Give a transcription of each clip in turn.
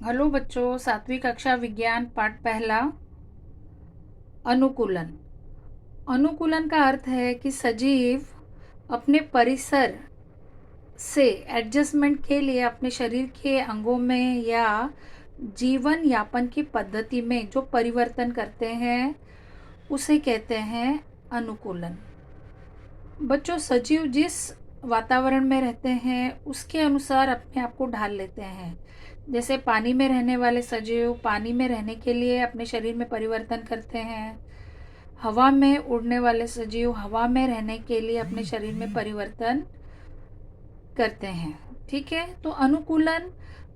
Hello बच्चों, 7वीं कक्षा विज्ञान पाठ पहला अनुकूलन। अनुकूलन का अर्थ है कि सजीव अपने परिसर से एडजस्टमेंट के लिए अपने शरीर के अंगों में या जीवन यापन की पद्धति में जो परिवर्तन करते हैं उसे कहते हैं अनुकूलन। बच्चों, सजीव जिस वातावरण में रहते हैं उसके अनुसार अपने आप को ढाल लेते हैं। जैसे पानी में रहने वाले सजीव पानी में रहने के लिए अपने शरीर में परिवर्तन करते हैं। हवा में उड़ने वाले सजीव हवा में रहने के लिए अपने शरीर में परिवर्तन करते हैं। ठीक है, तो अनुकूलन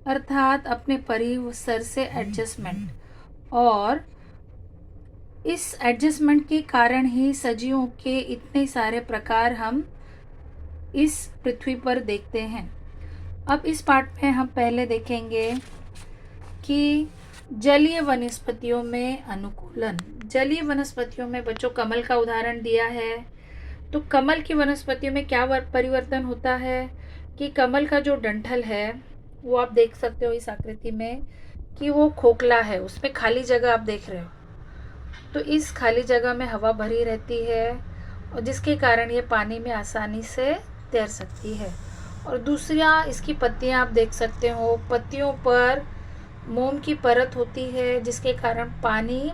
अर्थात अपने परिसर से एडजस्टमेंट, और इस एडजस्टमेंट के कारण ही सजीवों के इतने सारे प्रकार हम इस पृथ्वी पर देखते हैं। अब इस पाठ में हम पहले देखेंगे कि जलीय वनस्पतियों में अनुकूलन। जलीय वनस्पतियों में बच्चों कमल का उदाहरण दिया है। तो कमल की वनस्पतियों में क्या परिवर्तन होता है कि कमल का जो डंठल है वो आप देख सकते हो इस आकृति में कि वो खोखला है, उसमें खाली जगह आप देख रहे हो। तो इस खाली जगह में हवा भरी रहती है और जिसके कारण ये पानी में आसानी से तैर सकती है। और दूसरा, इसकी पत्तियां आप देख सकते हो, पत्तियों पर मोम की परत होती है जिसके कारण पानी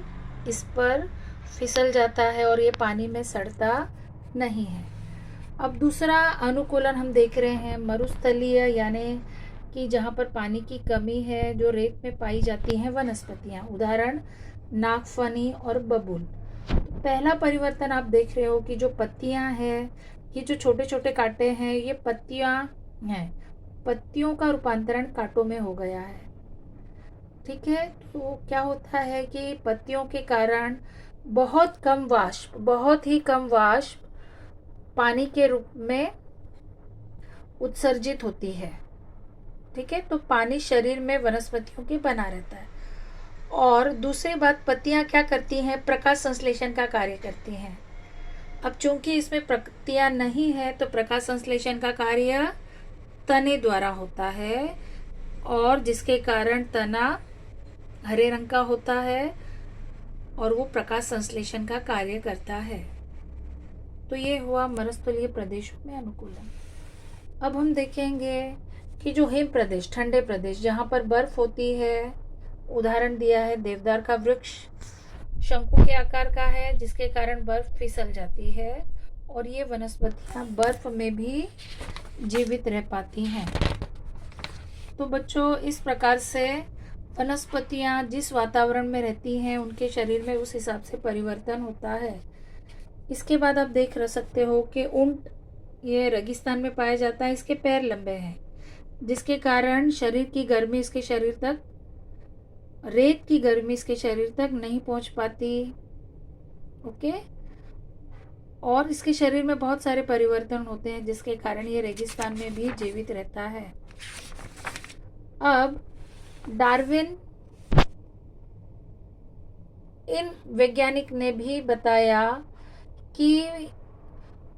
इस पर फिसल जाता है और ये पानी में सड़ता नहीं है। अब दूसरा अनुकूलन हम देख रहे हैं मरुस्थलीय, यानी कि जहाँ पर पानी की कमी है, जो रेत में पाई जाती हैं वनस्पतियाँ, उदाहरण नागफनी और बबूल। तो पहला परिवर्तन आप देख रहे हो कि जो पत्तियाँ हैं, ये जो छोटे छोटे कांटे हैं, ये पत्तियाँ हैं, पत्तियों का रूपांतरण कांटों में हो गया है। ठीक है, तो क्या होता है कि पत्तियों के कारण बहुत ही कम वाष्प पानी के रूप में उत्सर्जित होती है। ठीक है, तो पानी शरीर में वनस्पतियों के बना रहता है। और दूसरी बात, पत्तियां क्या करती हैं, प्रकाश संश्लेषण का कार्य करती हैं। अब चूंकि इसमें पत्तियां नहीं है तो प्रकाश संश्लेषण का कार्य तने द्वारा होता है, और जिसके कारण तना हरे रंग का होता है और वो प्रकाश संश्लेषण का कार्य करता है। तो ये हुआ मरुस्थलीय प्रदेशों में अनुकूलन। अब हम देखेंगे कि जो हिम प्रदेश, ठंडे प्रदेश जहाँ पर बर्फ होती है, उदाहरण दिया है देवदार का वृक्ष, शंकु के आकार का है जिसके कारण बर्फ फिसल जाती है और ये वनस्पतियाँ बर्फ में भी जीवित रह पाती हैं। तो बच्चों, इस प्रकार से वनस्पतियाँ जिस वातावरण में रहती हैं उनके शरीर में उस हिसाब से परिवर्तन होता है। इसके बाद आप देख सकते हो कि ऊंट ये रेगिस्तान में पाया जाता है, इसके पैर लंबे हैं जिसके कारण शरीर की गर्मी इसके शरीर तक, रेत की गर्मी इसके शरीर तक नहीं पहुंच पाती। ओके, और इसके शरीर में बहुत सारे परिवर्तन होते हैं जिसके कारण ये रेगिस्तान में भी जीवित रहता है। अब डार्विन इन वैज्ञानिक ने भी बताया कि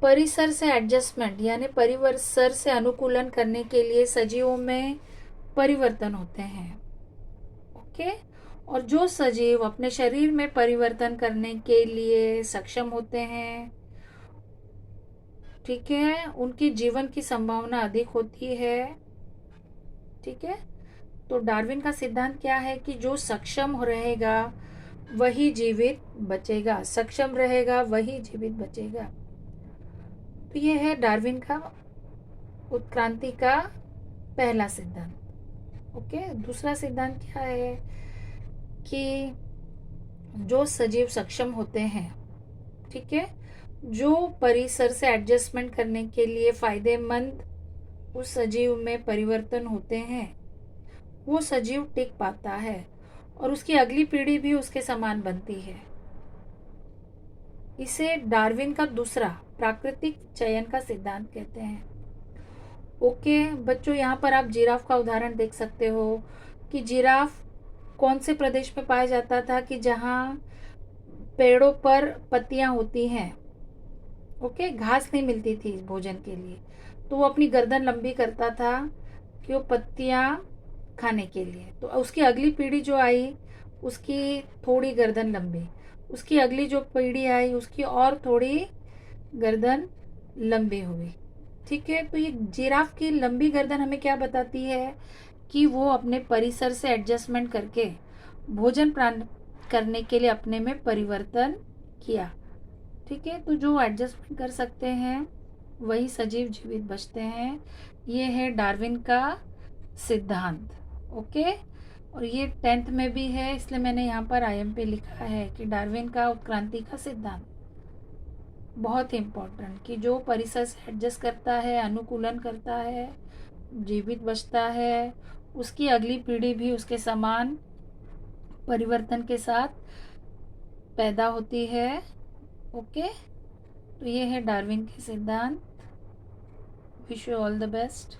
परिसर से एडजस्टमेंट यानी परिसर से अनुकूलन करने के लिए सजीवों में परिवर्तन होते हैं। ओके, और जो सजीव अपने शरीर में परिवर्तन करने के लिए सक्षम होते हैं, ठीक है, उनकी जीवन की संभावना अधिक होती है। ठीक है, तो डार्विन का सिद्धांत क्या है कि जो सक्षम रहेगा वही जीवित बचेगा, सक्षम रहेगा वही जीवित बचेगा। तो ये है डार्विन का उत्क्रांति का पहला सिद्धांत। ओके, दूसरा सिद्धांत क्या है कि जो सजीव सक्षम होते हैं, ठीक है, जो परिसर से एडजस्टमेंट करने के लिए फायदेमंद उस सजीव में परिवर्तन होते हैं, वो सजीव टिक पाता है और उसकी अगली पीढ़ी भी उसके समान बनती है। इसे डार्विन का दूसरा प्राकृतिक चयन का सिद्धांत कहते हैं। ओके बच्चों, यहाँ पर आप जिराफ का उदाहरण देख सकते हो कि जिराफ कौन से प्रदेश में पाया जाता था कि जहाँ पेड़ों पर पत्तियां होती हैं। ओके, घास नहीं मिलती थी भोजन के लिए, तो वो अपनी गर्दन लंबी करता था कि वो पत्तियां खाने के लिए। तो उसकी अगली पीढ़ी जो आई उसकी थोड़ी गर्दन लंबी, उसकी अगली जो पीढ़ी आई उसकी और थोड़ी गर्दन लंबी हुई। ठीक है, तो ये जिराफ की लंबी गर्दन हमें क्या बताती है कि वो अपने परिसर से एडजस्टमेंट करके भोजन प्राप्त करने के लिए अपने में परिवर्तन किया। ठीक है, तो जो एडजस्टमेंट कर सकते हैं वही सजीव जीवित बचते हैं। ये है डार्विन का सिद्धांत। ओके, और ये 10th में भी है, इसलिए मैंने यहाँ पर IMP लिखा है कि डार्विन का उत्क्रांति का सिद्धांत बहुत इम्पोर्टेंट, कि जो परिसर से एडजस्ट करता है, अनुकूलन करता है, जीवित बचता है, उसकी अगली पीढ़ी भी उसके समान परिवर्तन के साथ पैदा होती है। ओके, तो ये है डार्विन के सिद्धांत। Wish you all the best.